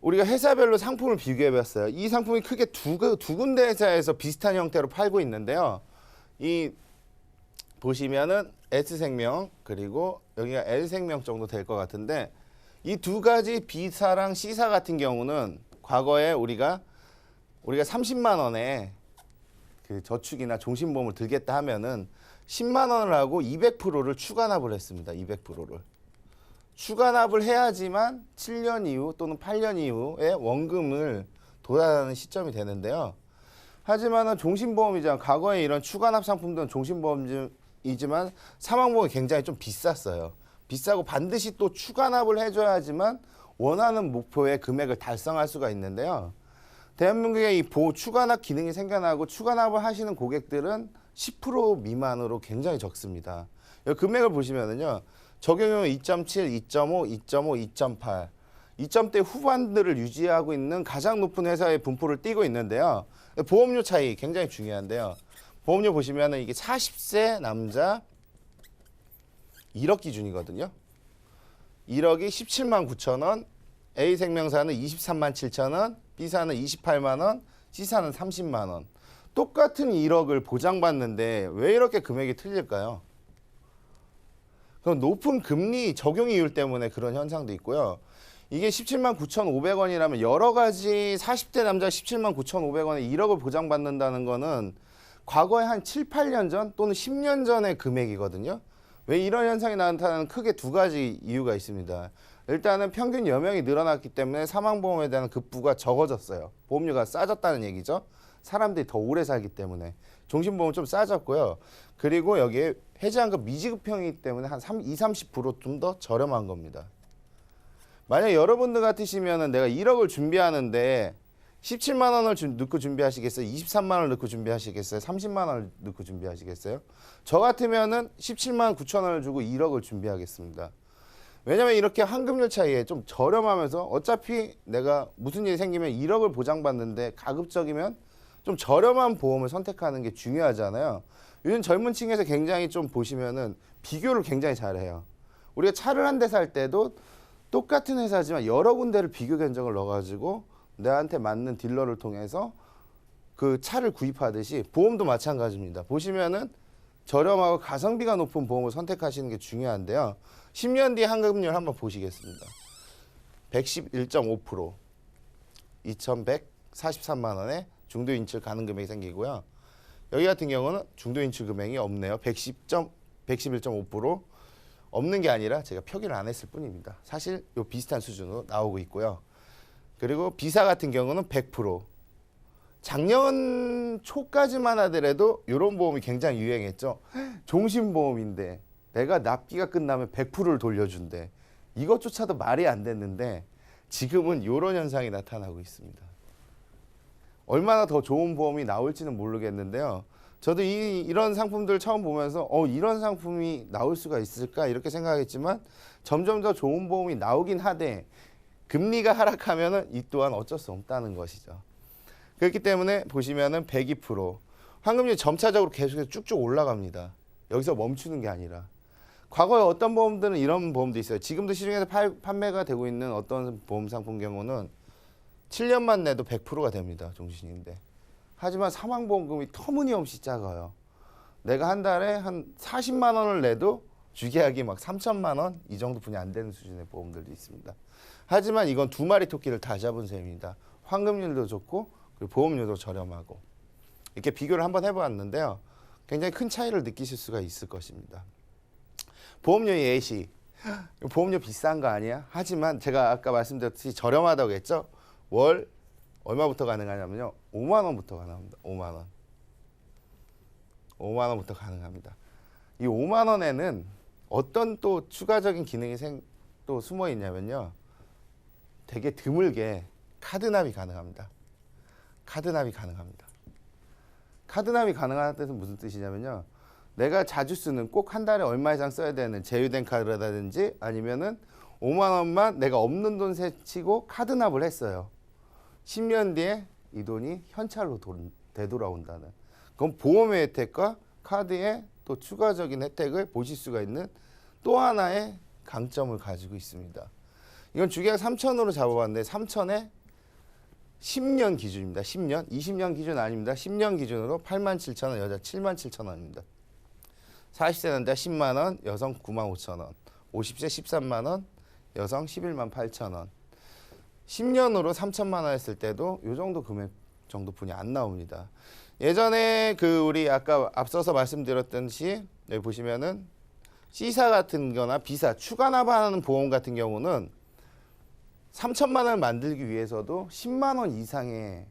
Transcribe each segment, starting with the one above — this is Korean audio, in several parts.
우리가 회사별로 상품을 비교해봤어요. 이 상품이 크게 두 군데 회사에서 비슷한 형태로 팔고 있는데요. 이 보시면은 S생명 그리고 여기가 L생명 정도 될 것 같은데 이 두 가지 B사랑 C사 같은 경우는 과거에 우리가 30만 원에 그 저축이나 종신보험을 들겠다 하면은 10만 원을 하고 200%를 추가납을 했습니다. 200%를. 추가납을 해야지만 7년 이후 또는 8년 이후에 원금을 도달하는 시점이 되는데요. 하지만은 종신보험이잖아. 과거에 이런 추가납 상품들은 종신보험이지만 사망보험이 굉장히 좀 비쌌어요. 비싸고 반드시 또 추가납을 해줘야지만 원하는 목표의 금액을 달성할 수가 있는데요. 대한민국에 이 추가납 기능이 생겨나고 추가납을 하시는 고객들은 10% 미만으로 굉장히 적습니다. 여기 금액을 보시면은요. 적용료는 2.7, 2.5, 2.5, 2.8, 2점대 후반들을 유지하고 있는 가장 높은 회사의 분포를 띠고 있는데요. 보험료 차이 굉장히 중요한데요. 보험료 보시면은 이게 40세 남자 1억 기준이거든요. 1억이 17만 9천 원, A생명사는 23만 7천 원, B사는 28만 원, C사는 30만 원. 똑같은 1억을 보장받는데 왜 이렇게 금액이 틀릴까요? 그럼 높은 금리 적용 이율 때문에 그런 현상도 있고요. 이게 17만 9,500원이라면 여러 가지 40대 남자 17만 9,500원에 1억을 보장받는다는 거는 과거에 한 7, 8년 전 또는 10년 전의 금액이거든요. 왜 이런 현상이 나타나는 크게 두 가지 이유가 있습니다. 일단은 평균 여명이 늘어났기 때문에 사망보험에 대한 급부가 적어졌어요. 보험료가 싸졌다는 얘기죠. 사람들이 더 오래 살기 때문에. 종신보험은 좀 싸졌고요. 그리고 여기에 해지환급 미지급형이기 때문에 한 20, 30% 좀 더 저렴한 겁니다. 만약 여러분들 같으시면은 내가 1억을 준비하는데 17만 원을 넣고 준비하시겠어요? 23만 원을 넣고 준비하시겠어요? 30만 원을 넣고 준비하시겠어요? 저 같으면은 17만 9천 원을 주고 1억을 준비하겠습니다. 왜냐면 이렇게 환급률 차이에 좀 저렴하면서 어차피 내가 무슨 일이 생기면 1억을 보장받는데 가급적이면 좀 저렴한 보험을 선택하는 게 중요하잖아요. 요즘 젊은 층에서 굉장히 좀 보시면은 비교를 굉장히 잘해요. 우리가 차를 한 대 살 때도 똑같은 회사지만 여러 군데를 비교 견적을 넣어가지고 내한테 맞는 딜러를 통해서 그 차를 구입하듯이 보험도 마찬가지입니다. 보시면은 저렴하고 가성비가 높은 보험을 선택하시는 게 중요한데요. 10년 뒤 환급률 한번 보시겠습니다. 111.5%, 2,143만 원에 중도 인출 가능 금액이 생기고요. 여기 같은 경우는 중도 인출 금액이 없네요. 111.5%. 없는 게 아니라 제가 표기를 안 했을 뿐입니다. 사실 요 비슷한 수준으로 나오고 있고요. 그리고 B사 같은 경우는 100%. 작년 초까지만 하더라도 이런 보험이 굉장히 유행했죠. 종신보험인데 내가 납기가 끝나면 100%를 돌려준대. 이것조차도 말이 안 됐는데 지금은 이런 현상이 나타나고 있습니다. 얼마나 더 좋은 보험이 나올지는 모르겠는데요. 저도 이런 상품들 처음 보면서 이런 상품이 나올 수가 있을까 이렇게 생각했지만 점점 더 좋은 보험이 나오긴 하되 금리가 하락하면은 이 또한 어쩔 수 없다는 것이죠. 그렇기 때문에 보시면은 102%, 환급률이 점차적으로 계속해서 쭉쭉 올라갑니다. 여기서 멈추는 게 아니라. 과거에 어떤 보험들은 이런 보험도 있어요. 지금도 시중에서 판매가 되고 있는 어떤 보험 상품 경우는 7년만 내도 100%가 됩니다. 종신인데. 하지만 사망보험금이 터무니없이 작아요. 내가 한 달에 한 40만 원을 내도 주계약이 막 3천만 원 이 정도뿐이 안 되는 수준의 보험들도 있습니다. 하지만 이건 두 마리 토끼를 다 잡은 셈입니다. 환급률도 좋고 그리고 보험료도 저렴하고 이렇게 비교를 한번 해보았는데요. 굉장히 큰 차이를 느끼실 수가 있을 것입니다. 보험료 예시. 보험료 비싼 거 아니야? 하지만 제가 아까 말씀드렸듯이 저렴하다고 했죠. 월 얼마부터 가능하냐면요. 5만 원부터 가능합니다. 5만 원. 5만 원부터 가능합니다. 이 5만 원에는 어떤 또 추가적인 기능이 또 숨어 있냐면요. 되게 드물게 카드납이 가능합니다. 카드납이 가능합니다. 카드납이 가능한 뜻은 무슨 뜻이냐면요. 내가 자주 쓰는 꼭 한 달에 얼마 이상 써야 되는 제휴된 카드라든지 아니면은 5만 원만 내가 없는 돈 세치고 카드납을 했어요. 10년 뒤에 이 돈이 현찰로 되돌아온다는. 그건 보험의 혜택과 카드의 또 추가적인 혜택을 보실 수가 있는 또 하나의 강점을 가지고 있습니다. 이건 주계약 3천으로 잡아봤는데 3천에 10년 기준입니다. 10년, 20년 기준 아닙니다. 10년 기준으로 87,000원, 여자 77,000원입니다. 40세 남자 10만 원, 여성 95,000원. 50세 13만 원, 여성 118,000원. 10년으로 3천만 원 했을 때도 이 정도 금액 정도 분이 안 나옵니다. 예전에 그 우리 아까 앞서서 말씀드렸듯이 여기 보시면은 C사 같은 거나 B사 추가 납하는 보험 같은 경우는 3천만 원을 만들기 위해서도 10만 원 이상의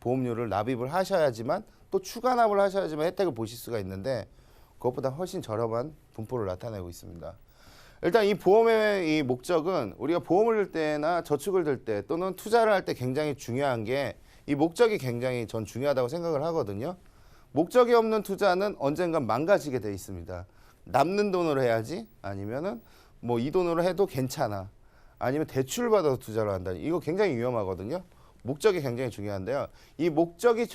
보험료를 납입을 하셔야지만 또 추가 납을 하셔야지만 혜택을 보실 수가 있는데 그것보다 훨씬 저렴한 분포를 나타내고 있습니다. 일단 이 보험의 이 목적은 우리가 보험을 들 때나 저축을 들 때 또는 투자를 할 때 굉장히 중요한 게 이 목적이 굉장히 전 중요하다고 생각을 하거든요. 목적이 없는 투자는 언젠간 망가지게 돼 있습니다. 남는 돈으로 해야지 아니면은 뭐 이 돈으로 해도 괜찮아 아니면 대출을 받아서 투자를 한다. 이거 굉장히 위험하거든요. 목적이 굉장히 중요한데요. 이 목적이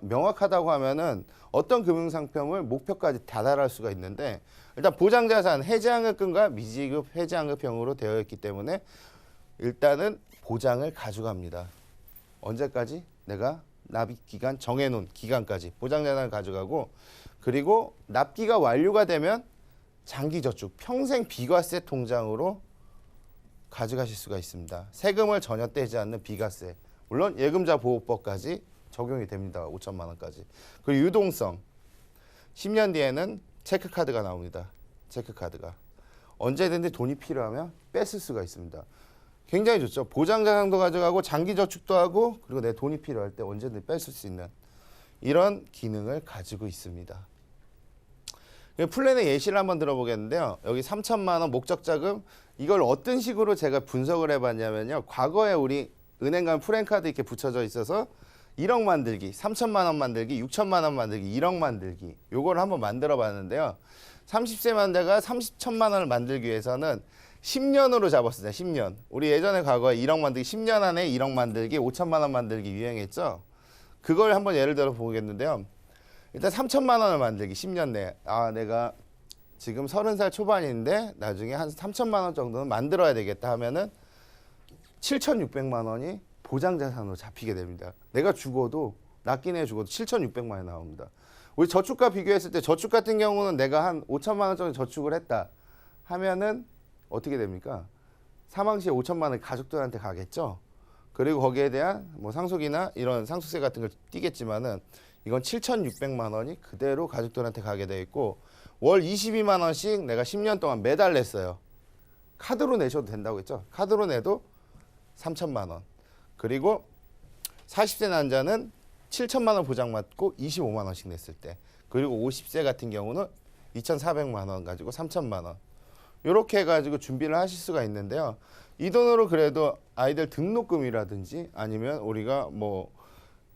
명확하다고 하면은 어떤 금융상품을 목표까지 다달할 수가 있는데 일단 보장자산 해지환급금과 미지급 해지환급형으로 되어 있기 때문에 일단은 보장을 가져갑니다. 언제까지? 내가 납입기간 정해놓은 기간까지 보장자산을 가져가고 그리고 납기가 완료가 되면 장기저축 평생 비과세 통장으로 가져가실 수가 있습니다. 세금을 전혀 떼지 않는 비과세. 물론 예금자 보호법까지 적용이 됩니다. 5천만 원까지. 그리고 유동성. 10년 뒤에는 체크카드가 나옵니다. 체크카드가. 언제든지 돈이 필요하면 뺏을 수가 있습니다. 굉장히 좋죠. 보장자산도 가져가고 장기저축도 하고 그리고 내 돈이 필요할 때 언제든지 뺏을 수 있는 이런 기능을 가지고 있습니다. 플랜의 예시를 한번 들어보겠는데요. 여기 3천만 원 목적자금 이걸 어떤 식으로 제가 분석을 해봤냐면요. 과거에 우리 은행 가면 프랜카드 이렇게 붙여져 있어서 1억 만들기, 3천만 원 만들기, 6천만 원 만들기, 1억 만들기 요걸 한번 만들어 봤는데요. 30세 만자가 30천만 원을 만들기 위해서는 10년으로 잡았습니다. 10년. 우리 예전에 과거에 1억 만들기 10년 안에 1억 만들기 5천만 원 만들기 유행했죠. 그걸 한번 예를 들어 보겠는데요. 일단 3천만 원을 만들기 10년 내에 내가 지금 30살 초반인데 나중에 한 3천만 원 정도는 만들어야 되겠다 하면은 7,600만 원이 보장자산으로 잡히게 됩니다. 내가 죽어도 낫긴 해 죽어도 7,600만 원이 나옵니다. 우리 저축과 비교했을 때 저축 같은 경우는 내가 한 5천만 원 정도 저축을 했다 하면은 어떻게 됩니까? 사망 시에 5천만 원이 가족들한테 가겠죠. 그리고 거기에 대한 뭐 상속이나 이런 상속세 같은 걸 띄겠지만은 이건 7,600만 원이 그대로 가족들한테 가게 돼 있고 월 22만 원씩 내가 10년 동안 매달 냈어요. 카드로 내셔도 된다고 했죠. 카드로 내도 3천만 원. 그리고 40세 난자는 7천만 원 보장받고 25만 원씩 냈을 때. 그리고 50세 같은 경우는 2,400만 원 가지고 3천만 원. 이렇게 해가지고 준비를 하실 수가 있는데요. 이 돈으로 그래도 아이들 등록금이라든지 아니면 우리가 뭐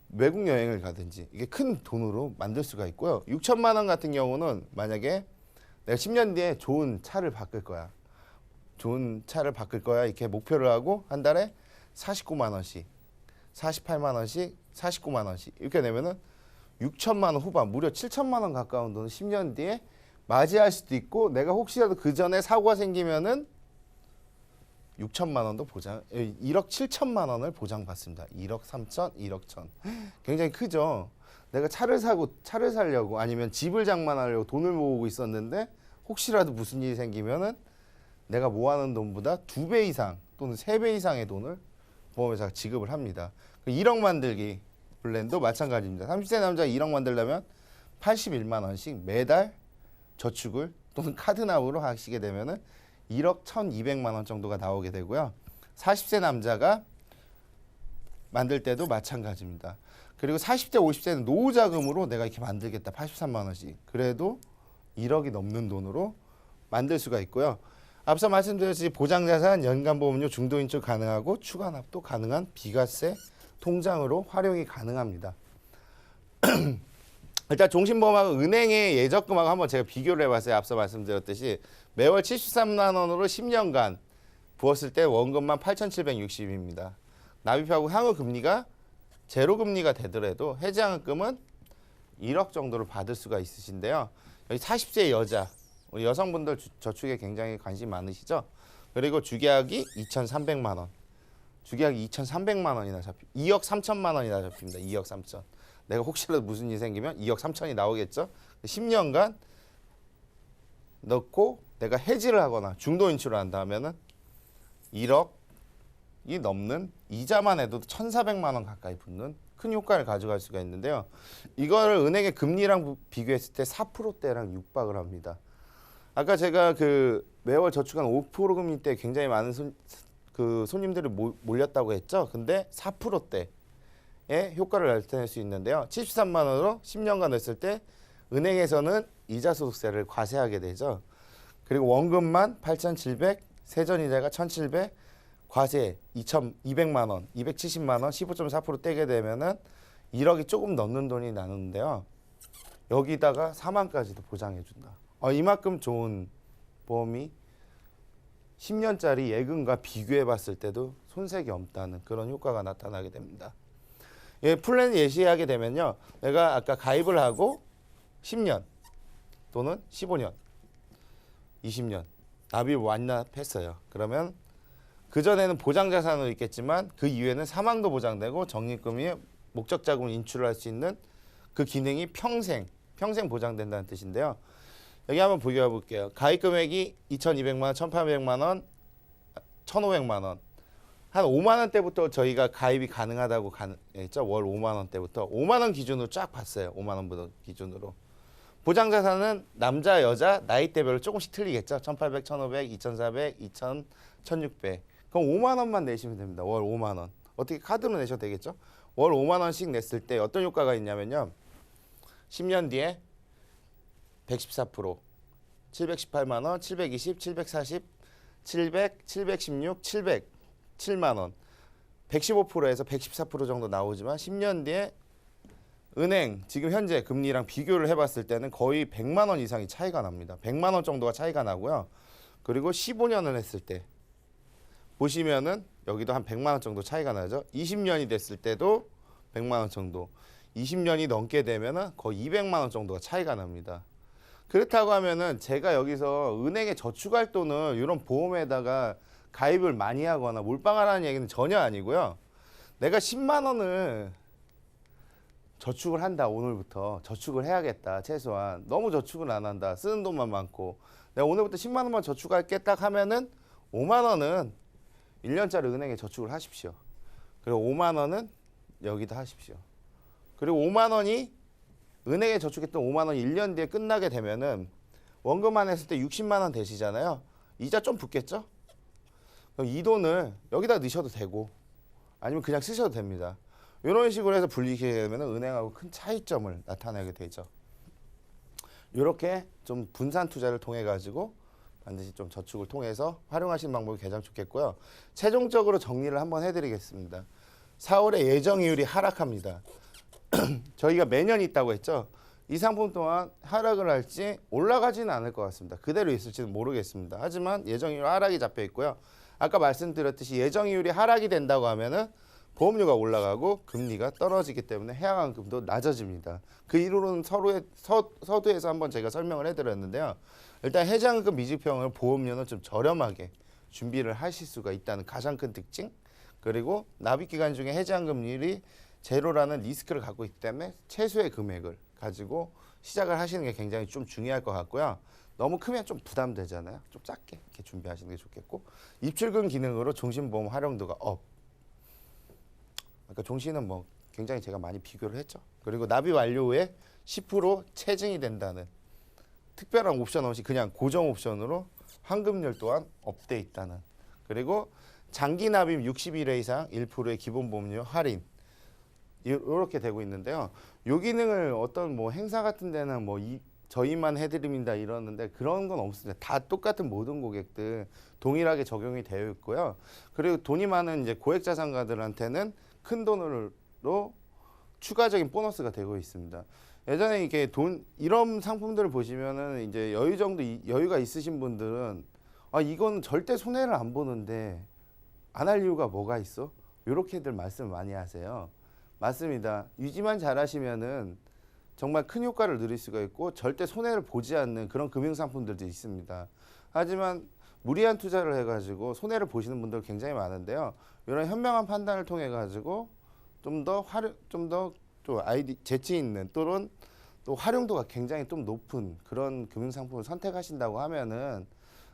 외국 여행을 가든지 이게 큰 돈으로 만들 수가 있고요. 6천만 원 같은 경우는 만약에 내가 10년 뒤에 좋은 차를 바꿀 거야. 좋은 차를 바꿀 거야. 이렇게 목표를 하고 한 달에 49만 원씩, 48만 원씩, 49만 원씩 이렇게 내면은 6천만 원 후반, 무려 7천만 원 가까운 돈을 10년 뒤에 맞이할 수도 있고 내가 혹시라도 그 전에 사고가 생기면은 6천만 원도 보장, 1억 7천만 원을 보장받습니다. 1억 3천, 1억 1천. 굉장히 크죠. 내가 차를 사려고 아니면 집을 장만하려고 돈을 모으고 있었는데 혹시라도 무슨 일이 생기면은 내가 모아놓은 돈보다 2배 이상 또는 3배 이상의 돈을 보험회사가 지급을 합니다. 1억 만들기 플랜도 마찬가지입니다. 30세 남자가 1억 만들려면 81만 원씩 매달 저축을 또는 카드납으로 하시게 되면은 1억 1,200만 원 정도가 나오게 되고요. 40세 남자가 만들 때도 마찬가지입니다. 그리고 40대, 50세는 노후자금으로 내가 이렇게 만들겠다. 83만 원씩. 그래도 1억이 넘는 돈으로 만들 수가 있고요. 앞서 말씀드렸듯이 보장자산, 연간보험료, 중도인출 가능하고 추가납도 가능한 비과세 통장으로 활용이 가능합니다. 일단 종신보험하고 은행의 예적금하고 한번 제가 비교를 해봤어요. 앞서 말씀드렸듯이 매월 73만 원으로 10년간 부었을 때 원금만 8,760입니다. 납입하고 향후 금리가 제로 금리가 되더라도 해지환급금은 1억 정도를 받을 수가 있으신데요. 여기 40세 여자, 우리 여성분들 저축에 굉장히 관심 많으시죠? 그리고 주계약이 2,300만 원. 주계약이 2,300만 원이나 2억 3천만 원이나 잡힙니다. 2억 3천. 내가 혹시라도 무슨 일이 생기면 2억 3천이 나오겠죠. 10년간 넣고 내가 해지를 하거나 중도 인출을 한다 하면은 1억이 넘는 이자만 해도 1,400만 원 가까이 붙는 큰 효과를 가져갈 수가 있는데요. 이거를 은행의 금리랑 비교했을 때 4%대랑 육박을 합니다. 아까 제가 그 매월 저축한 5% 금리 때 굉장히 많은 손님들이 몰렸다고 했죠. 근데 4%대의 효과를 나타낼 수 있는데요. 73만 원으로 10년간 냈을 때 은행에서는 이자 소득세를 과세하게 되죠. 그리고 원금만 8,700, 세전이자가 1,700, 과세 2,200만 원, 270만 원, 15.4% 떼게 되면은 1억이 조금 넘는 돈이 나는데요. 여기다가 4만까지도 보장해 준다. 이만큼 좋은 보험이 10년짜리 예금과 비교해 봤을 때도 손색이 없다는 그런 효과가 나타나게 됩니다. 예, 플랜 예시하게 되면요. 내가 아까 가입을 하고 10년 또는 15년, 20년 납입 완납했어요. 그러면 그전에는 보장자산으로 있겠지만 그 이후에는 사망도 보장되고 적립금이 목적자금을 인출을 할 수 있는 그 기능이 평생 보장된다는 뜻인데요. 여기 한번 비교해 볼게요. 가입 금액이 2,200만 원, 1,800만 원, 1,500만 원. 한 5만 원대부터 저희가 가입이 가능하다고 했죠. 월 5만 원대부터 5만 원 기준으로 쫙 봤어요. 5만 원부터 기준으로. 보장자산은 남자, 여자, 나이대별로 조금씩 틀리겠죠. 1,800, 1,500, 2,400, 2,000, 1,600. 그럼 5만 원만 내시면 됩니다. 월 5만 원. 어떻게 카드로 내셔도 되겠죠. 월 5만 원씩 냈을 때 어떤 효과가 있냐면요. 10년 뒤에 114%, 718만 원, 720, 740, 700, 716, 700, 7만 원. 115%에서 114% 정도 나오지만 10년 뒤에 은행 지금 현재 금리랑 비교를 해봤을 때는 거의 100만 원 이상이 차이가 납니다. 100만 원 정도가 차이가 나고요. 그리고 15년을 했을 때 보시면은 여기도 한 100만 원 정도 차이가 나죠. 20년이 됐을 때도 100만 원 정도. 20년이 넘게 되면은 거의 200만 원 정도가 차이가 납니다. 그렇다고 하면은 제가 여기서 은행에 저축할 돈을 이런 보험에다가 가입을 많이 하거나 몰빵하라는 얘기는 전혀 아니고요. 내가 10만 원을 저축을 한다. 오늘부터 저축을 해야겠다. 최소한 너무 저축은 안 한다. 쓰는 돈만 많고 내가 오늘부터 10만 원만 저축할게 딱 하면은 5만 원은 1년짜리 은행에 저축을 하십시오. 그리고 5만 원은 여기다 하십시오. 그리고 5만 원이 은행에 저축했던 5만 원이 1년 뒤에 끝나게 되면은 원금만 했을 때 60만 원 되시잖아요. 이자 좀 붙겠죠? 그럼 이 돈을 여기다 넣으셔도 되고 아니면 그냥 쓰셔도 됩니다. 이런 식으로 해서 불리게 되면 은행하고 큰 차이점을 나타내게 되죠. 이렇게 좀 분산 투자를 통해 가지고 반드시 좀 저축을 통해서 활용하시는 방법이 가장 좋겠고요. 최종적으로 정리를 한번 해드리겠습니다. 4월에 예정이율이 하락합니다. 저희가 매년 있다고 했죠. 이 상품 또한 하락을 할지 올라가지는 않을 것 같습니다. 그대로 있을지는 모르겠습니다. 하지만 예정이율 하락이 잡혀 있고요. 아까 말씀드렸듯이 예정이율이 하락이 된다고 하면은 보험료가 올라가고 금리가 떨어지기 때문에 해약환급도 낮아집니다. 그 이유로는 서두에서 한번 제가 설명을 해드렸는데요. 일단 해지환급 미지평을 보험료는 좀 저렴하게 준비를 하실 수가 있다는 가장 큰 특징. 그리고 납입기간 중에 해지환급률이 제로라는 리스크를 갖고 있기 때문에 최소의 금액을 가지고 시작을 하시는 게 굉장히 좀 중요할 것 같고요. 너무 크면 좀 부담되잖아요. 좀 작게 이렇게 준비하시는 게 좋겠고 입출금 기능으로 종신보험 활용도가 업. 아까 종신은 뭐 굉장히 제가 많이 비교를 했죠. 그리고 납입 완료 후에 10% 체증이 된다는 특별한 옵션 없이 그냥 고정 옵션으로 환급률 또한 업돼 있다는. 그리고 장기 납입 60일 이상 1%의 기본 보험료 할인 이렇게 되고 있는데요. 이 기능을 어떤 뭐 행사 같은 데는 뭐 저희만 해드립니다 이러는데 그런 건 없습니다. 다 똑같은 모든 고객들 동일하게 적용이 되어 있고요. 그리고 돈이 많은 이제 고액 자산가들한테는 큰 돈으로 추가적인 보너스가 되고 있습니다. 예전에 이게 이런 상품들을 보시면은 이제 여유가 있으신 분들은 이건 절대 손해를 안 보는데 안 할 이유가 뭐가 있어? 이렇게들 말씀을 많이 하세요. 맞습니다. 유지만 잘하시면은 정말 큰 효과를 누릴 수가 있고 절대 손해를 보지 않는 그런 금융상품들도 있습니다. 하지만 무리한 투자를 해가지고 손해를 보시는 분들 굉장히 많은데요. 이런 현명한 판단을 통해 가지고 좀 더 좀 아이디 재치 있는 또는 또 활용도가 굉장히 좀 높은 그런 금융상품을 선택하신다고 하면은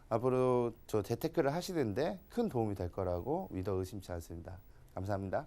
앞으로 저 재테크를 하시는데 큰 도움이 될 거라고 믿어 의심치 않습니다. 감사합니다.